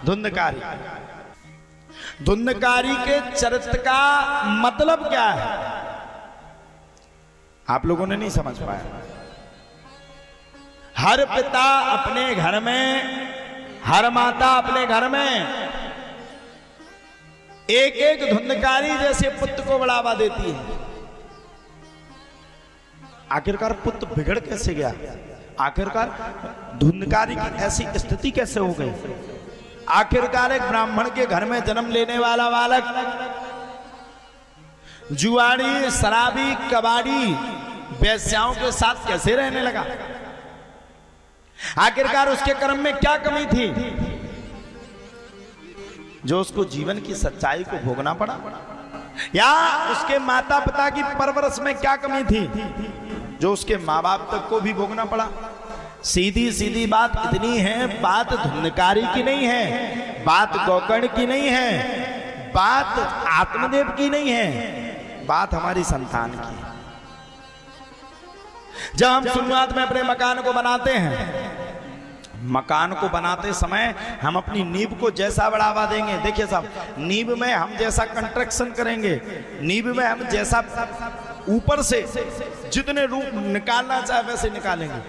धुंधकारी। धुंधकारी के चरित्र का मतलब क्या है आप लोगों ने नहीं समझ पाया। हर पिता अपने घर में, हर माता अपने घर में एक एक धुंधकारी जैसे पुत्र को बढ़ावा देती है। आखिरकार पुत्र बिगड़ कैसे गया? आखिरकार धुंधकारी की ऐसी स्थिति कैसे हो गई? आखिरकार एक ब्राह्मण के घर में जन्म लेने वाला बालक जुआड़ी, शराबी, कबाड़ी, वेश्याओं के साथ कैसे रहने लगा? आखिरकार उसके कर्म में क्या कमी थी जो उसको जीवन की सच्चाई को भोगना पड़ा? या उसके माता पिता की परवरिश में क्या कमी थी जो उसके माँ बाप तक को भी भोगना पड़ा? सीधी सीधी बात इतनी है, बात धुंधकारी की नहीं है, बात गोकर्ण की नहीं है, बात आत्मदेव की नहीं है, बात हमारी संतान की है। जब हम शुरुआत में अपने मकान को बनाते हैं, मकान को बनाते समय हम अपनी नींव को जैसा बढ़ावा देंगे, देखिए साहब, नींव में हम जैसा कंस्ट्रक्शन करेंगे, नींव में हम जैसा ऊपर से जितने रूप निकालना चाहे वैसे निकालेंगे।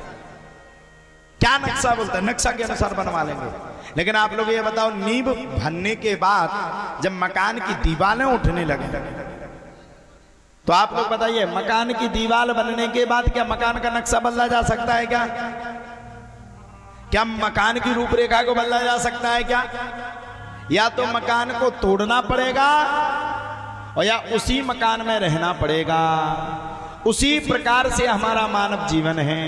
क्या नक्शा बोलता है, नक्शा के अनुसार बनवा लेंगे। लेकिन आप लोग ये बताओ, नींव भरने के बाद जब मकान की दीवारें उठने लगे तो आप लोग बताइए, मकान की दीवार बनने के बाद क्या मकान का नक्शा बदला जा सकता है क्या? क्या मकान की रूपरेखा को बदला जा सकता है क्या? या तो मकान को तोड़ना पड़ेगा और या उसी मकान में रहना पड़ेगा। उसी प्रकार से हमारा मानव जीवन है।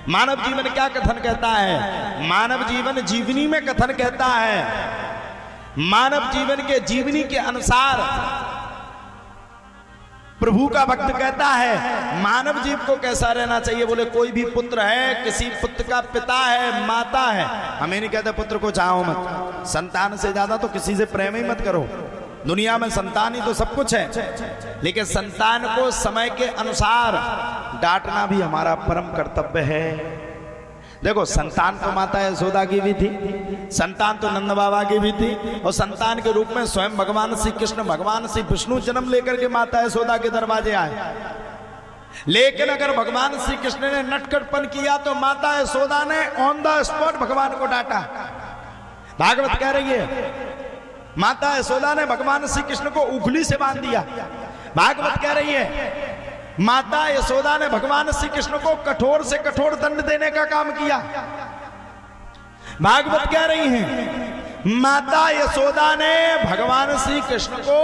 मानव जीवन क्या कथन कहता है? मानव जीवन जीवनी में कथन कहता है। मानव जीवन के जीवनी के अनुसार प्रभु का भक्त कहता है मानव जीव को कैसा रहना चाहिए। बोले कोई भी पुत्र है, किसी पुत्र का पिता है, माता है, हमें नहीं कहते पुत्र को चाहो मत, संतान से ज्यादा तो किसी से प्रेम ही मत करो। दुनिया में संतान ही तो सब कुछ है, लेकिन संतान को समय के अनुसार डांटना भी हमारा परम कर्तव्य है। देखो, संतान तो माता यशोदा की भी थी, संतान तो नंद बाबा की भी थी, और संतान के रूप में स्वयं भगवान श्री कृष्ण, भगवान श्री विष्णु जन्म लेकर के माता यशोदा के दरवाजे आए। लेकिन अगर भगवान श्री कृष्ण ने नटखटपन किया तो माता यशोदा ने ऑन द स्पॉट भगवान को डांटा। भागवत कह रही है माता यशोदा ने भगवान श्री कृष्ण को उखली से बांध दिया। भागवत कह रही है माता यशोदा ने भगवान श्री कृष्ण को कठोर से कठोर दंड देने का काम किया। भागवत कह रही है माता यशोदा ने भगवान श्री कृष्ण को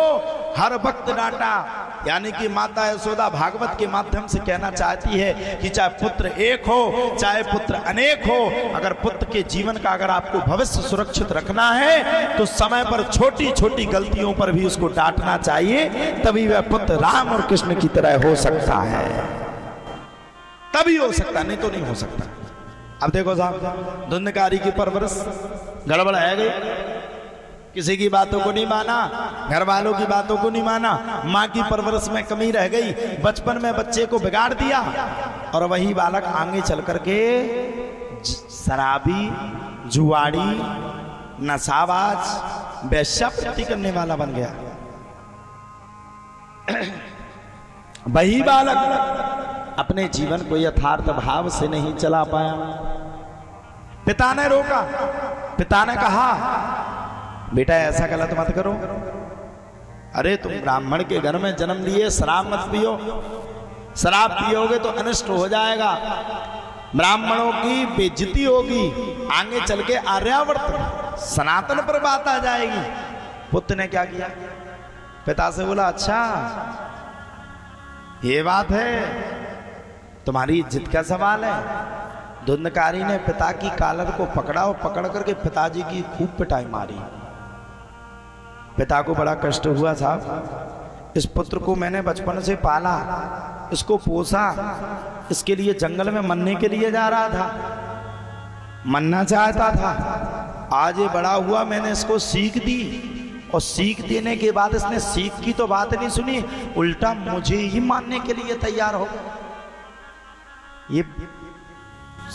हर वक्त डांटा। यानी कि माता यशोदा भागवत के माध्यम से कहना चाहती है कि चाहे पुत्र एक हो, चाहे पुत्र अनेक हो, अगर पुत्र के जीवन का अगर आपको भविष्य सुरक्षित रखना है तो समय पर छोटी छोटी गलतियों पर भी उसको डांटना चाहिए, तभी वह पुत्र राम और कृष्ण की तरह हो सकता है। तभी हो सकता, नहीं तो नहीं हो सकता। अब देखो साहब, धुंधकारी की परवरिश गड़बड़ है गई। किसी की बातों को नहीं माना, घर वालों की बातों को नहीं माना, माँ की परवरिश में कमी रह गई, बचपन में बच्चे को बिगाड़ दिया, और wही बालक आगे चल करके शराबी, जुआड़ी, नशाबाज, वेश्यावृत्ति करने वाला बन गया। वही बालक अपने जीवन को यथार्थ भाव से नहीं चला पाया। पिता ने रोका, पिता ने कहा बेटा ऐसा गलत मत करो, अरे तुम ब्राह्मण के घर में जन्म लिए, शराब मत पियो, शराब पियोगे तो अनिष्ट हो जाएगा, ब्राह्मणों की बेइज्जती होगी, आगे चल के आर्यावर्त सनातन पर बात आ जाएगी। पुत्र ने क्या किया, पिता से बोला अच्छा ये बात है, तुम्हारी इज्जत का सवाल है। धुंधकारी ने पिता की कॉलर को पकड़ा और पकड़ करके पिताजी की खूब पिटाई मारी। पिता को बड़ा कष्ट हुआ, साहब इस पुत्र को मैंने बचपन से पाला, इसको पोसा, इसके लिए जंगल में मरने के लिए जा रहा था, मरना चाहता था, आज ये बड़ा हुआ, मैंने इसको सीख दी, और सीख देने के बाद इसने सीख की तो बात नहीं सुनी, उल्टा मुझे ही मानने के लिए तैयार हो। ये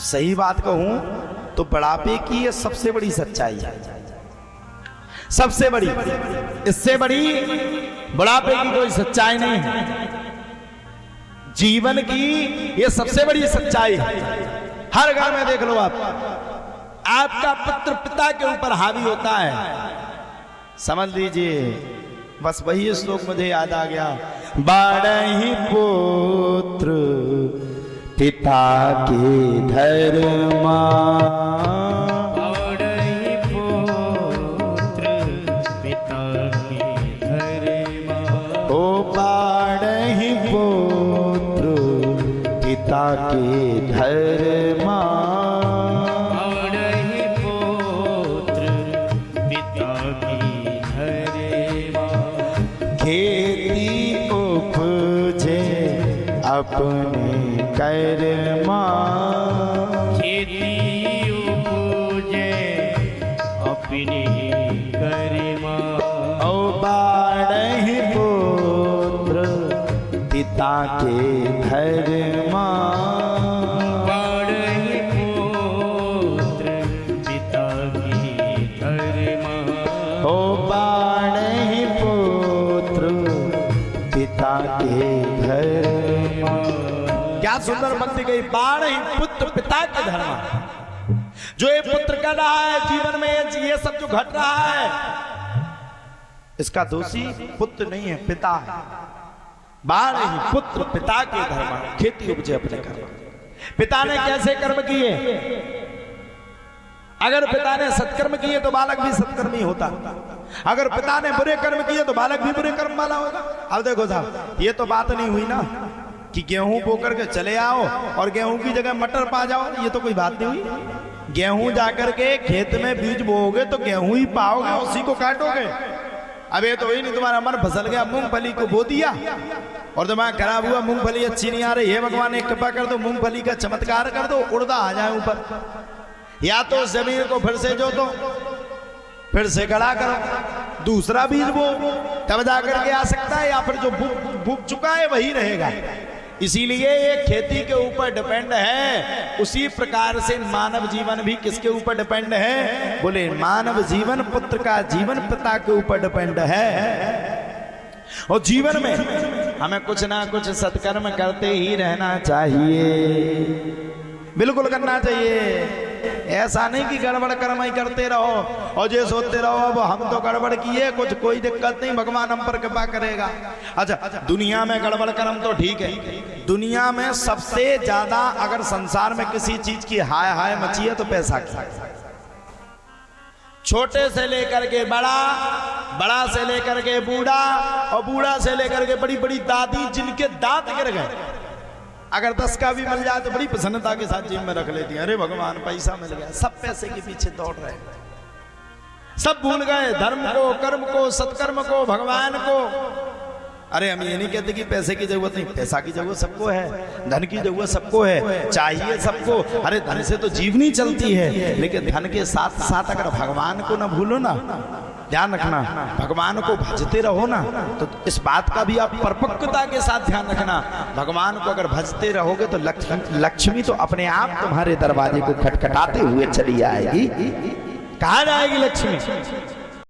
सही बात कहूं तो बुढ़ापे की ये सबसे बड़ी सच्चाई है। सबसे बड़ी, इससे बड़ी बुढ़ापे की कोई सच्चाई नहीं है। जीवन की ये सबसे बड़ी सच्चाई है। हर घर में देख लो आप, आपका पुत्र पिता के ऊपर हावी होता है। समझ लीजिए, बस वही श्लोक मुझे याद आ गया, बारही पुत्र पिता के धर्मा, बारही पुत्र पिता के धर्मा, ओ बारही पुत्र पिता के धर्मा, बारही पुत्र पिता की धर्मा, खेती उपजे अपने कर्मा, खेती उपजे अपनी कर्मा, ओ बारही पुत्र पिता के धर्मा, बारही पुत्र पिता की धर्मा, ओ बारही पुत्र पिता के धर्मा। क्या सुंदर पंक्ति गई, बारही पुत्र पिता के धर्मा। जो ये पुत्र कर रहा है जीवन में, ये सब जो घट रहा है, इसका दोषी पुत्र नहीं है, पिता है। बारही पुत्र पिता के धर्मा, खेती उपजे अपने कर्म। पिता ने कैसे कर्म किए? अगर पिता ने सत्कर्म किए तो बालक भी सत्कर्मी होता, अगर पिता ने बुरे कर्म किए तो बालक भी बुरे कर्म वाला होगा। अब देखो साहब, ये तो बात नहीं हुई ना कि गेहूं बो करके चले आओ और गेहूं की जगह मटर पा जाओ, ये तो कोई बात नहीं हुई। गेहूं जाकर के खेत में बीज बोओगे तो गेहूं ही पाओगे, उसी को काटोगे। अब ये तो वही नहीं, तुम्हारा मन फसल गया, मूंगफली को बो दिया और दिमाग खराब हुआ, मूंगफली अच्छी नहीं आ रही है, भगवान एक कृपा कर दो, मूंगफली का चमत्कार कर दो, उड़दा आ जाए ऊपर। या तो जमीन को फिर से जोतो, फिर से गड़ा करो, दूसरा बीज बो, तब जाकर के आ सकता है, या फिर जो बुक चुका है वही रहेगा। इसीलिए ये खेती के ऊपर डिपेंड है। उसी प्रकार से मानव जीवन भी किसके ऊपर डिपेंड है? बोले मानव जीवन, पुत्र का जीवन पिता के ऊपर डिपेंड है। और जीवन में हमें कुछ ना कुछ सत्कर्म करते ही रहना चाहिए, बिल्कुल करना चाहिए। ऐसा नहीं कि गड़बड़ कर्म ही करते रहो और ये सोचते रहो अब हम तो गड़बड़ किए, कुछ कोई दिक्कत नहीं, भगवान हम पर कृपा करेगा। अच्छा, दुनिया में गड़बड़ कर्म तो ठीक है, दुनिया में सबसे ज्यादा अगर संसार में किसी चीज की हाय हाय मची है तो पैसा की। छोटे से लेकर के बड़ा, बड़ा से लेकर के बूढ़ा, और बूढ़ा से लेकर के बड़ी बड़ी दादी जिनके दांत गिर गए, अगर 10 का भी मिल जाए तो बड़ी प्रसन्नता के साथ जेब में रख लेती है, अरे भगवान पैसा मिल गया। सब पैसे के पीछे दौड़ रहे हैं, सब भूल गए धर्म को, कर्म को, सत्कर्म को, भगवान को। अरे हम ये नहीं कहते कि पैसे की जरूरत नहीं, पैसा की जरूरत सबको है, धन की जरूरत सबको है, चाहिए सबको। अरे धन से तो जीवनी चलती है, लेकिन धन के साथ साथ अगर भगवान को ना भूलो ना, ध्यान रखना, भगवान को भजते रहो ना, तो इस बात का भी आप परिपक्वता के साथ ध्यान रखना। भगवान को अगर भजते रहोगे तो लक्ष्मी तो अपने आप तुम्हारे दरवाजे को खटखटाते हुए चली आएगी। कहाँ जाएगी लक्ष्मी?